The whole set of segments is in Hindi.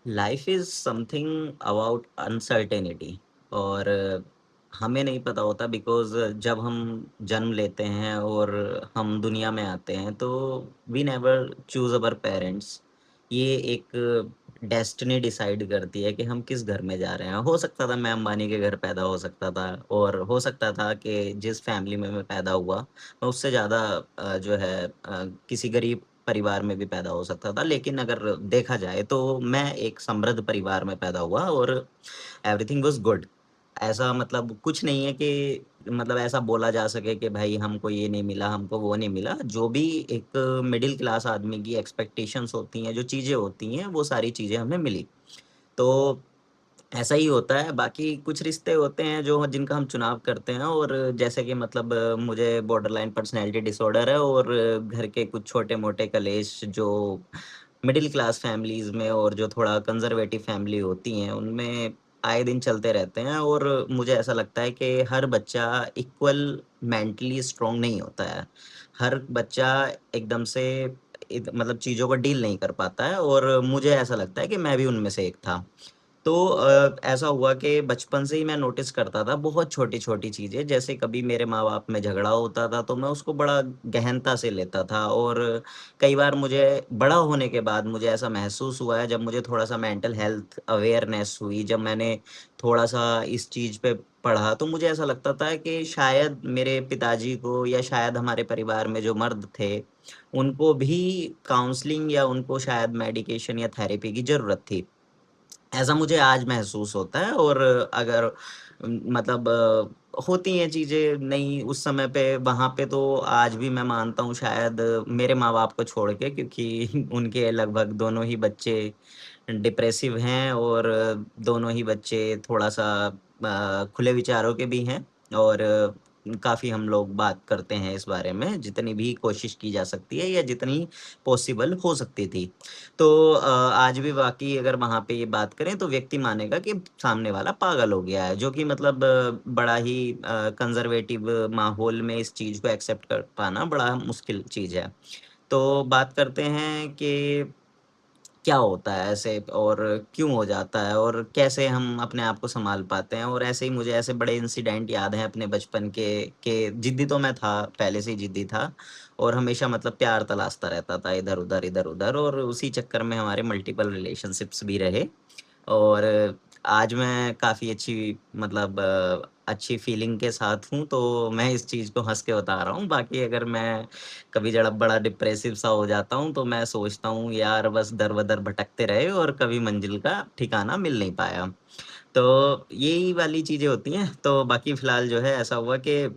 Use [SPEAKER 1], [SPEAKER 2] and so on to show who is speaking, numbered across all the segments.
[SPEAKER 1] Life is something about uncertainty. और हमें नहीं पता होता बिकॉज जब हम जन्म लेते हैं और हम दुनिया में आते हैं तो we never choose our parents. ये एक डेस्टिनी डिसाइड करती है कि हम किस घर में जा रहे हैं। हो सकता था मैं अंबानी के घर पैदा हो सकता था, और हो सकता था कि जिस फैमिली में मैं पैदा हुआ मैं उससे ज़्यादा जो है किसी गरीब परिवार में भी पैदा हो सकता था। लेकिन अगर देखा जाए तो मैं एक समृद्ध परिवार में पैदा हुआ और एवरीथिंग वाज़ गुड। ऐसा मतलब कुछ नहीं है कि मतलब ऐसा बोला जा सके कि भाई हमको ये नहीं मिला, हमको वो नहीं मिला। जो भी एक मिडल क्लास आदमी की एक्सपेक्टेशंस होती हैं, जो चीज़ें होती हैं, वो सारी चीज़ें हमें मिली। तो ऐसा ही होता है। बाकी कुछ रिश्ते होते हैं जो जिनका हम चुनाव करते हैं, और जैसे कि मतलब मुझे बॉर्डरलाइन पर्सनैलिटी डिसऑर्डर है, और घर के कुछ छोटे-मोटे कलेश जो मिडल क्लास फैमिलीज़ में और जो थोड़ा कंज़र्वेटिव फैमिली होती हैं, उनमें आए दिन चलते रहते हैं। और मुझे ऐसा लगता है कि हर बच्चा इक्वल मेंटली स्ट्रॉन्ग नहीं होता है। हर बच्चा एकदम से मतलब चीज़ों को डील नहीं कर पाता है, और मुझे ऐसा लगता है कि मैं भी उनमें से एक था। तो ऐसा हुआ कि बचपन से ही मैं नोटिस करता था बहुत छोटी-छोटी चीज़ें। जैसे कभी मेरे माँ-बाप में झगड़ा होता था तो मैं उसको बड़ा गहनता से लेता था, और कई बार मुझे बड़ा होने के बाद मुझे ऐसा महसूस हुआ है, जब मुझे थोड़ा-सा मेंटल हेल्थ अवेयरनेस हुई, जब मैंने थोड़ा-सा इस चीज़ पे पढ़ा, तो मुझे ऐसा लगता था कि शायद मेरे पिताजी को या शायद हमारे परिवार में जो मर्द थे, उनको भी काउंसलिंग या उनको शायद मेडिकेशन या थेरेपी की ज़रूरत थी। ऐसा मुझे आज महसूस होता है। और अगर मतलब होती हैं चीज़ें नहीं उस समय पे, वहाँ पे तो आज भी मैं मानता हूँ शायद मेरे माँ-बाप को छोड़ के, क्योंकि उनके लगभग दोनों ही बच्चे डिप्रेसिव हैं, और दोनों ही बच्चे थोड़ा-सा खुले विचारों के भी हैं। और काफ़ी हम लोग बात करते हैं इस बारे में, जितनी भी कोशिश की जा सकती है या जितनी पॉसिबल हो सकती थी। तो आज भी वाक़ई अगर वहाँ पे ये बात करें तो व्यक्ति मानेगा कि सामने वाला पागल हो गया है, जो कि मतलब बड़ा ही कंज़र्वेटिव माहौल में इस चीज़ को एक्सेप्ट कर पाना बड़ा मुश्किल चीज़ है। तो बात करते हैं कि क्या होता है ऐसे, और क्यों हो जाता है, और कैसे हम अपने आप को सँभाल पाते हैं। और ऐसे ही मुझे ऐसे बड़े इंसिडेंट याद हैं अपने बचपन के, कि ज़िद्दी तो मैं था, पहले से ही ज़िद्दी था, और हमेशा मतलब प्यार तलाशता रहता था इधर-उधर, इधर-उधर, और उसी चक्कर में हमारे मल्टीपल रिलेशनशिप्स भी रहे। और आज मैं काफ़ी अच्छी मतलब अच्छी फ़ीलिंग के साथ हूँ, तो मैं इस चीज़ को हँस के बता रहा हूँ। बाकी अगर मैं कभी जरा बड़ा डिप्रेसिव सा हो जाता हूँ, तो मैं सोचता हूँ यार बस दर-बदर भटकते रहे और कभी मंज़िल का ठिकाना मिल नहीं पाया। तो यही वाली चीज़ें होती हैं। तो बाकी फ़िलहाल जो है ऐसा हुआ कि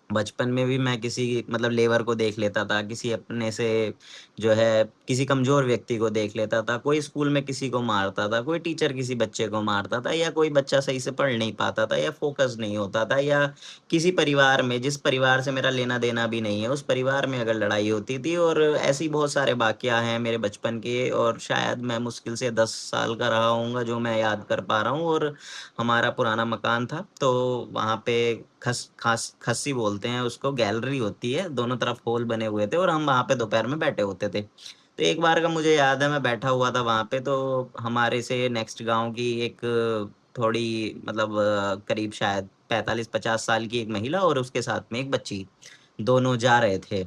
[SPEAKER 1] बचपन में भी मैं किसी मतलब लेबर को देख लेता था, किसी अपने से जो है किसी कमज़ोर व्यक्ति को देख लेता था, कोई स्कूल में किसी को मारता था, कोई टीचर किसी बच्चे को मारता था, या कोई बच्चा सही से पढ़ नहीं पाता था या फ़ोकस नहीं होता था, या किसी परिवार में जिस परिवार से मेरा लेना-देना भी नहीं है, उस परिवार में अगर लड़ाई होती थी। और ऐसे ही बहुत सारे वाक़या हैं मेरे बचपन के, और शायद मैं मुश्किल से 10 साल का रहा होऊँगा जो मैं याद कर पा रहा हूँ। और हमारा पुराना मकान था, तो वहाँ पे खस्सी बोलते हैं उसको, गैलरी होती है, दोनों तरफ होल बने हुए थे, और हम वहाँ पे दोपहर में बैठे होते थे। तो एक बार का मुझे याद है, मैं बैठा हुआ था वहाँ पे, तो हमारे से नेक्स्ट गाँव की एक थोड़ी मतलब करीब शायद 45-50 साल की एक महिला और उसके साथ में एक बच्ची, दोनों जा रहे थे।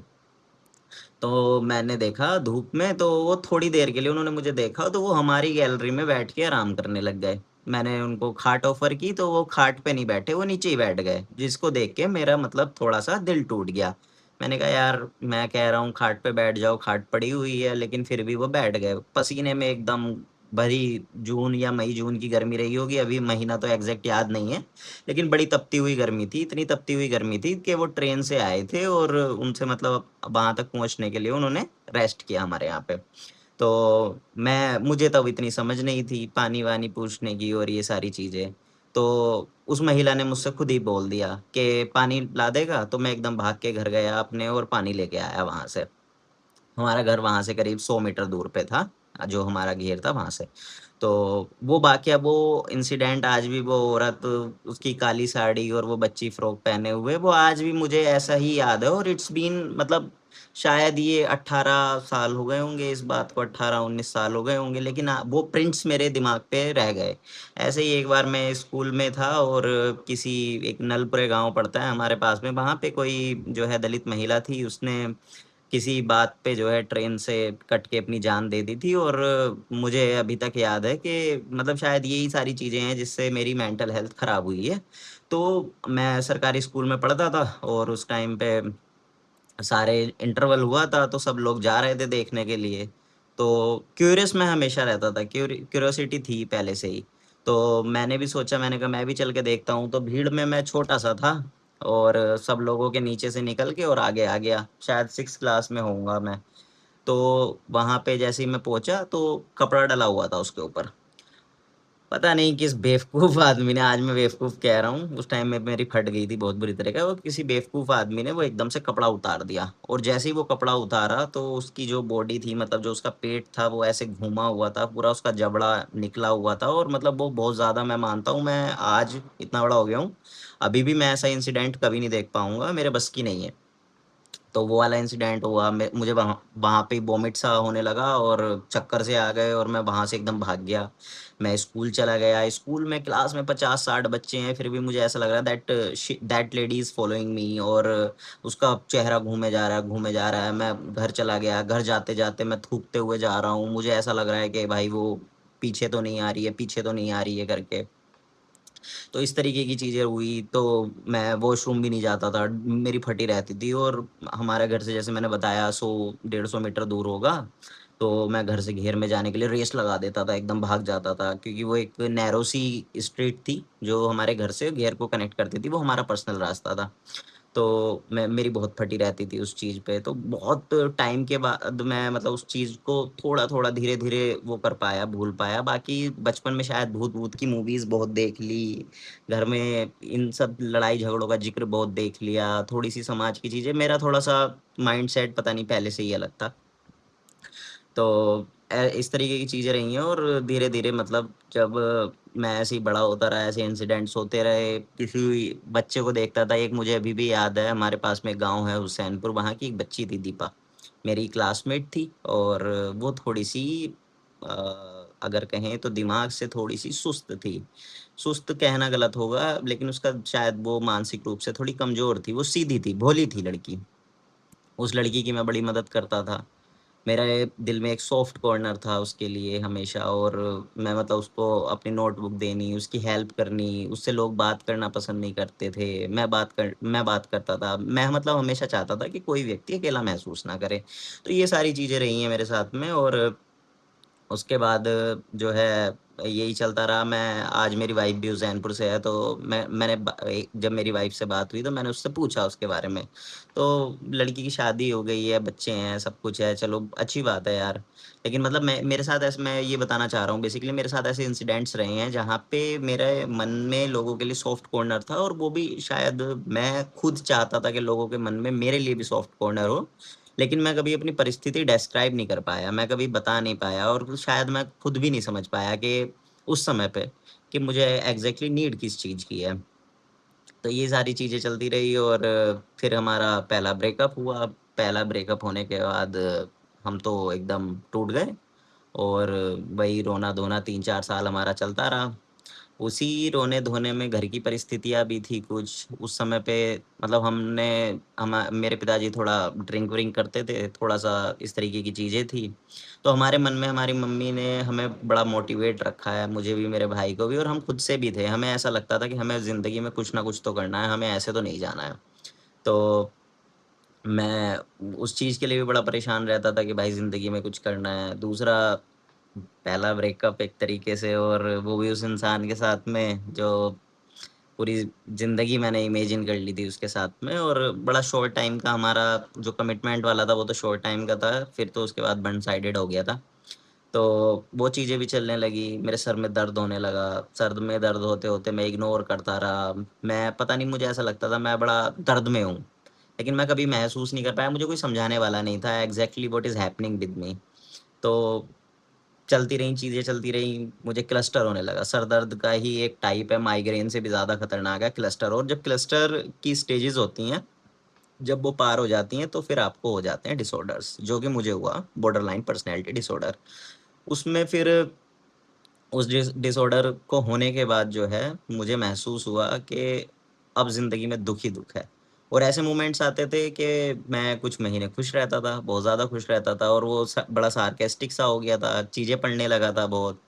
[SPEAKER 1] तो मैंने देखा धूप में, तो वो थोड़ी देर के लिए उन्होंने मुझे देखा, तो वो हमारी गैलरी में बैठ के आराम करने लग गए। मैंने उनको खाट ऑफ़र की, तो वो खाट पे नहीं बैठे, वो नीचे ही बैठ गए, जिसको देख के मेरा मतलब थोड़ा-सा दिल टूट गया। मैंने कहा यार, मैं कह रहा हूँ खाट पे बैठ जाओ, खाट पड़ी हुई है, लेकिन फिर भी वो बैठ गए। पसीने में एकदम भरी जून या मई-जून की गर्मी रही होगी, अभी महीना तो एग्ज़ैक्ट याद नहीं है। लेकिन बड़ी तपती हुई गर्मी थी, इतनी तपती हुई गर्मी थी कि वो ट्रेन से आए थे, और उनसे मतलब वहाँ तक पहुँचने के लिए उन्होंने रेस्ट किया हमारे यहाँ पे। तो मुझे तब इतनी समझ नहीं थी पानी-वानी पूछने की और ये सारी चीज़ें। तो उस महिला ने मुझसे खुद ही बोल दिया कि पानी ला देगा? तो मैं एकदम भाग के घर गया अपने और पानी लेके आया वहाँ से। हमारा घर वहाँ से करीब 100 मीटर दूर पे था, जो हमारा घेर था वहाँ से। तो वो वाक़या, वो इंसिडेंट आज भी, वो औरत, उसकी काली साड़ी और वो बच्ची फ्रॉक पहने हुए, वो आज भी मुझे ऐसा ही याद है। और इट्स बीन मतलब शायद ये 18 साल हो गए होंगे इस बात को, 18-19 साल हो गए होंगे, लेकिन वो प्रिंट्स मेरे दिमाग पे रह गए। ऐसे ही एक बार मैं स्कूल में था और किसी एक नलपुरे गाँव पड़ता है हमारे पास में, वहाँ पे कोई जो है दलित महिला थी, उसने किसी बात पे जो है ट्रेन से कट के अपनी जान दे दी थी और मुझे अभी तक याद है कि मतलब शायद यही सारी चीज़ें हैं जिससे मेरी मेंटल हेल्थ खराब हुई है। तो मैं सरकारी स्कूल में पढ़ता था और उस टाइम पे सारे इंटरवल हुआ था तो सब लोग जा रहे थे देखने के लिए। तो क्यूरियस मैं हमेशा रहता था, क्यूरियोसिटी थी पहले से ही। तो मैंने भी सोचा, मैंने कहा मैं भी चल के देखता हूँ, तो भीड़ में मैं छोटा-सा था और सब लोगों के नीचे से निकल के और आगे आ गया। शायद 6th क्लास में होऊँगा मैं। तो वहाँ पे जैसे ही मैं पहुँचा तो कपड़ा डला हुआ था उसके ऊपर। पता नहीं किस बेवकूफ़ आदमी ने, आज मैं बेवकूफ़ कह रहा हूँ, उस टाइम में मेरी फट गई थी बहुत बुरी तरह का, वो किसी बेवकूफ़ आदमी ने वो एकदम से कपड़ा उतार दिया और जैसे ही वो कपड़ा उतारा तो उसकी जो बॉडी थी, मतलब जो उसका पेट था वो ऐसे घूमा हुआ था, पूरा उसका जबड़ा निकला हुआ था और मतलब वो बहुत ज़्यादा, मैं मानता हूँ मैं आज इतना बड़ा हो गया हूँ, अभी भी मैं ऐसा इंसिडेंट कभी नहीं देख पाऊँगा, मेरे बस की नहीं है। तो वो वाला इंसिडेंट हुआ, मैं मुझे वहाँ वहाँ पे वॉमिट सा होने लगा और चक्कर से आ गए और मैं वहाँ से एकदम भाग गया। मैं स्कूल चला गया, स्कूल में क्लास में 50-60 बच्चे हैं, फिर भी मुझे ऐसा लग रहा है that lady is following me और उसका चेहरा घूमे जा रहा है, घूमे जा रहा है। मैं घर चला गया, घर जाते-जाते मैं थूकते हुए जा रहा हूँ। मुझे ऐसा लग रहा है कि भाई वो पीछे तो नहीं आ रही है, पीछे तो नहीं आ रही है करके। तो इस तरीके की चीज़ें हुई, तो मैं वॉशरूम भी नहीं जाता था, मेरी फटी रहती थी और हमारे घर से जैसे मैंने बताया 100 150 मीटर दूर होगा, तो मैं घर से घेर में जाने के लिए रेस लगा देता था, एकदम भाग जाता था क्योंकि वो एक नैरो सी स्ट्रीट थी, जो हमारे घर से घेर को कनेक्ट करती थी, वो हमारा पर्सनल रास्ता था। तो मैं मेरी बहुत फटी रहती थी उस चीज़ पे, तो बहुत टाइम के बाद मैं मतलब उस चीज़ को थोड़ा-थोड़ा, धीरे-धीरे वो कर पाया, भूल पाया। बाकी बचपन में शायद भूत-वूत की मूवीज़ बहुत देख ली, घर में इन सब लड़ाई-झगड़ों का ज़िक्र बहुत देख लिया, थोड़ी-सी समाज की चीज़ें, मेरा थोड़ा-सा माइंडसेट पता नहीं पहले से ही अलग था। तो इस तरीके की चीज़ें रही हैं और धीरे-धीरे मतलब जब मैं ऐसे ही बड़ा होता रहा, ऐसे इंसिडेंट्स होते रहे, किसी बच्चे को देखता था, एक मुझे अभी भी याद है, हमारे पास में गाँव है हुसैनपुर, वहाँ की एक बच्ची थी दीपा, मेरी क्लासमेट थी और वो थोड़ी-सी अगर कहें तो दिमाग से थोड़ी-सी सुस्त थी। सुस्त कहना गलत होगा, लेकिन उसका शायद वो मानसिक रूप से थोड़ी कमज़ोर थी, वो सीधी थी, भोली थी लड़की। उस लड़की की मैं बड़ी मदद करता था। मेरे दिल में एक सॉफ्ट कॉर्नर था उसके लिए हमेशा और मैं मतलब उसको अपनी नोटबुक देनी, उसकी हेल्प करनी, उससे लोग बात करना पसंद नहीं करते थे। मैं बात करता था। मैं मतलब हमेशा चाहता था कि कोई व्यक्ति अकेला महसूस ना करे। तो ये सारी चीज़ें रही हैं मेरे साथ में और उसके बाद जो है यही चलता रहा। मैं आज मेरी वाइफ़ भी हुसैनपुर से है, तो मैंने जब मेरी वाइफ़ से बात हुई तो मैंने उससे पूछा उसके बारे में। तो लड़की की शादी हो गई है, बच्चे हैं, सब कुछ है, चलो अच्छी बात है यार। लेकिन मतलब मेरे साथ ऐसे, मैं ये बताना चाह रहा हूँ बेसिकली, मेरे साथ ऐसे इंसिडेंट्स रहे हैं जहाँ पे मेरे मन में लोगों के लिए सॉफ्ट कॉर्नर था और वो भी शायद मैं खुद चाहता था कि लोगों के मन में मेरे लिए भी सॉफ्ट कॉर्नर हो। लेकिन मैं कभी अपनी परिस्थिति डिस्क्राइब नहीं कर पाया, मैं कभी बता नहीं पाया और शायद मैं खुद भी नहीं समझ पाया कि उस समय पे कि मुझे एग्ज़ैक्टली नीड किस चीज़ की है। तो ये सारी चीज़ें चलती रही और फिर हमारा पहला ब्रेकअप हुआ। पहला ब्रेकअप होने के बाद हम तो एकदम टूट गए और वही रोना-धोना 3-4 साल हमारा चलता रहा। उसी रोने-धोने में घर की परिस्थितियाँ भी थी कुछ, उस समय पे मतलब मेरे पिताजी थोड़ा ड्रिंक-व्रिंक करते थे, थोड़ा-सा इस तरीके की चीज़ें थी। तो हमारे मन में हमारी मम्मी ने हमें बड़ा मोटिवेट रखा है, मुझे भी, मेरे भाई को भी और हम खुद से भी थे। हमें ऐसा लगता था कि हमें ज़िंदगी में कुछ ना कुछ तो करना है, हमें ऐसे तो नहीं जाना है। तो मैं उस चीज़ के लिए भी बड़ा परेशान रहता था कि भाई ज़िंदगी में कुछ करना है। दूसरा, पहला ब्रेकअप एक तरीके से और वो भी उस इंसान के साथ में जो पूरी ज़िंदगी मैंने इमेजिन कर ली थी उसके साथ में और बड़ा शॉर्ट टाइम का हमारा जो कमिटमेंट वाला था वो तो शॉर्ट टाइम का था, फिर तो उसके बाद वन साइडेड हो गया था। तो वो चीज़ें भी चलने लगी, मेरे सर में दर्द होने लगा, सर में दर्द होते-होते मैं इग्नोर करता रहा। मैं पता नहीं, मुझे ऐसा लगता था मैं बड़ा दर्द में हूँ, लेकिन मैं कभी महसूस नहीं कर पाया, मुझे कोई समझाने वाला नहीं था exactly what is happening with me. तो चलती रहीं, चीज़ें चलती रहीं, मुझे क्लस्टर होने लगा। सर दर्द का ही एक टाइप है, माइग्रेन से भी ज़्यादा खतरनाक है क्लस्टर और जब क्लस्टर की स्टेजेज़ होती हैं, जब वो पार हो जाती हैं तो फिर आपको हो जाते हैं डिसऑर्डर्स, जो कि मुझे हुआ बॉर्डरलाइन पर्सनैलिटी डिसऑर्डर। उसमें फिर उस डिसऑर्डर को होने के बाद जो है मुझे महसूस हुआ कि अब ज़िंदगी में दुःख ही दुःख है। और ऐसे मोमेंट्स आते थे कि मैं कुछ महीने खुश रहता था, बहुत ज़्यादा खुश रहता था और वो बड़ा सार्केस्टिक सा हो गया था, चीज़ें पढ़ने लगा था बहुत,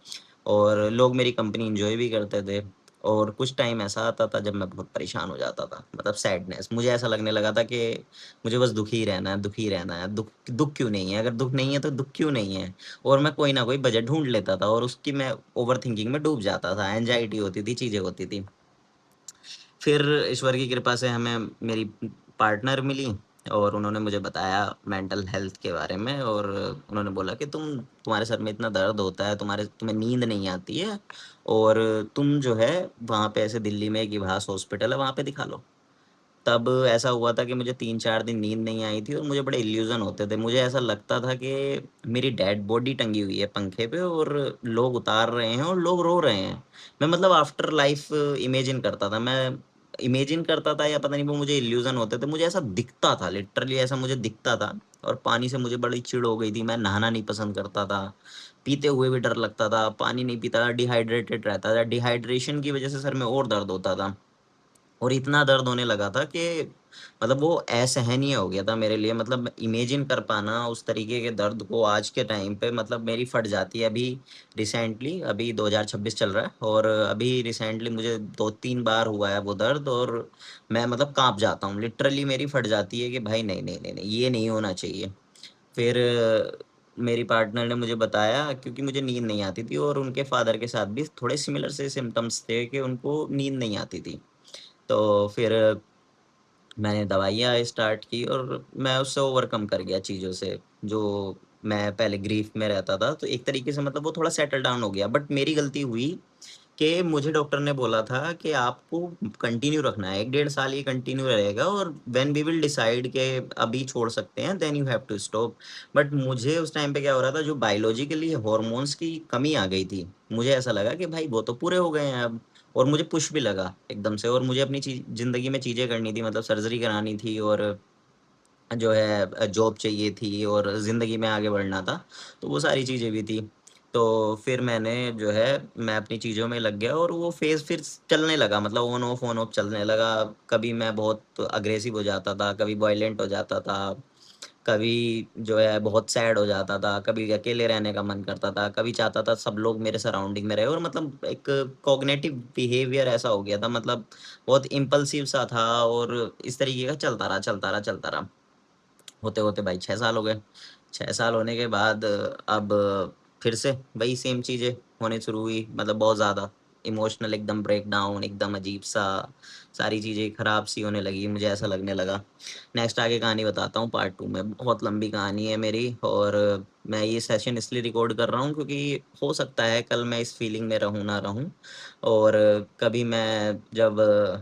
[SPEAKER 1] और लोग मेरी कंपनी एंजॉय भी करते थे। और कुछ टाइम ऐसा आता था जब मैं बहुत परेशान हो जाता था, मतलब सैडनेस, मुझे ऐसा लगने लगा था कि मुझे बस दुखी ही रहना है, दुखी ही रहना है, दुख दुख क्यों नहीं है, अगर दुख नहीं है तो दुख क्यों नहीं है। और मैं कोई ना कोई वजह ढूँढ लेता था और उसकी मैं ओवरथिंकिंग में डूब जाता था, एंग्ज़ायटी होती थी, चीज़ें होती थी। फिर ईश्वर की कृपा से हमें मेरी पार्टनर मिली और उन्होंने मुझे बताया मेंटल हेल्थ के बारे में, और उन्होंने बोला कि तुम्हारे सर में इतना दर्द होता है, तुम्हें नींद नहीं आती है, और तुम जो है वहाँ पे ऐसे दिल्ली में एक इवास हॉस्पिटल है, वहाँ पे दिखा लो। तब ऐसा हुआ था कि मुझे 3-4 दिन नींद नहीं आई थी और मुझे बड़े इल्यूज़न होते थे। मुझे ऐसा लगता था कि मेरी डेड बॉडी टंगी हुई है पंखे पे और लोग उतार रहे हैं और लोग रो रहे हैं। मैं मतलब आफ्टर लाइफ़ इमेजिन करता था। मैं इमेजिन करता था या पता नहीं वो मुझे इल्यूज़न होते थे। मुझे ऐसा दिखता था, लिटरली ऐसा मुझे दिखता था, और पानी से मुझे बड़ी चिढ़ हो गई थी। मैं नहाना नहीं पसंद करता था। पीते हुए भी डर लगता था, पानी नहीं पीता था, डिहाइड्रेटेड रहता था। डिहाइड्रेशन की वज़ह से सर में और दर्द होता था। और इतना दर्द होने लगा था कि मतलब वो असहनीय हो गया था मेरे लिए, मतलब इमेजिन कर पाना उस तरीके के दर्द को आज के टाइम पे, मतलब मेरी फट जाती है। अभी रिसेंटली, अभी 2026 चल रहा है और अभी रिसेंटली मुझे 2-3 बार हुआ है वो दर्द, और मैं मतलब काँप जाता हूँ। लिटरली मेरी फट जाती है कि भाई नहीं, नहीं, नहीं, नहीं, ये नहीं होना चाहिए। फिर मेरी पार्टनर ने मुझे बताया, क्योंकि मुझे नींद नहीं आती थी और उनके फादर के साथ भी थोड़े सिमिलर से सिम्पटम्स थे कि उनको नींद नहीं आती थी। तो फिर मैंने दवाइयाँ स्टार्ट की और मैं उससे ओवरकम कर गया चीज़ों से, जो मैं पहले ग्रीफ़ में रहता था, तो एक तरीके से मतलब वो थोड़ा सेटल डाउन हो गया। बट मेरी गलती हुई कि मुझे डॉक्टर ने बोला था कि आपको कंटिन्यू रखना है, 1 डेढ़ साल ये कंटिन्यू रहेगा, और व्हेन वी विल डिसाइड कि अभी छोड़ सकते हैं, then you have to stop. But मुझे उस टाइम पे क्या हो रहा था, जो बायोलॉजिकली हार्मोन्स की कमी आ गई थी। मुझे ऐसा लगा कि भाई वो तो पूरे हो गए हैं अब, और मुझे पुश भी लगा एकदम से, और मुझे अपनी ज़िंदगी में चीज़ें करनी थी, मतलब सर्जरी करानी थी और जो है जॉब चाहिए थी और ज़िंदगी में आगे बढ़ना था, तो वो सारी चीज़ें भी थी। तो फिर मैंने जो है मैं अपनी चीज़ों में लग गया और वो फ़ेज़ फिर चलने लगा, मतलब ऑन ऑफ चलने लगा। कभी मैं बहुत अग्रेसिव हो जाता था, कभी वॉयलेंट हो जाता था, कभी जो है बहुत सैड हो जाता था, कभी अकेले रहने का मन करता था, कभी चाहता था सब लोग मेरे सराउंडिंग में रहे, और मतलब एक कॉग्निटिव बिहेवियर ऐसा हो गया था, मतलब बहुत इम्पल्सिव सा था, और इस तरीके का चलता रहा, चलता रहा, चलता रहा। होते-होते भाई 6 साल हो गए। 6 साल होने के बाद अब फिर से वही सेम चीज़ें होनी शुरू हुई, मतलब बहुत ज़्यादा इमोशनल एकदम ब्रेकडाउन, एकदम अजीब-सा, सारी चीज़ें खराब-सी होने लगी, मुझे ऐसा लगने लगा। नेक्स्ट आगे कहानी बताता हूँ पार्ट 2 में, बहुत लंबी कहानी है मेरी, और मैं ये सेशन इसलिए रिकॉर्ड कर रहा हूँ क्योंकि हो सकता है कल मैं इस फीलिंग में रहूँ, ना रहूँ, और कभी मैं जब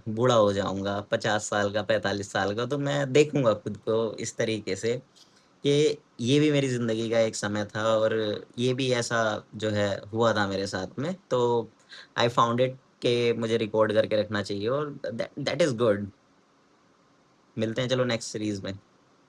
[SPEAKER 1] बूढ़ा हो जाऊँगा, 50 साल का, 45 साल का, तो मैं देखूँगा खुद को इस तरीके से कि ये भी मेरी ज़िंदगी का एक समय था और ये भी ऐसा जो है हुआ था मेरे साथ में। तो आई फाउंड इट कि मुझे रिकॉर्ड करके रखना चाहिए, और दैट दैट इज़ गुड। मिलते हैं चलो नेक्स्ट सीरीज़ में।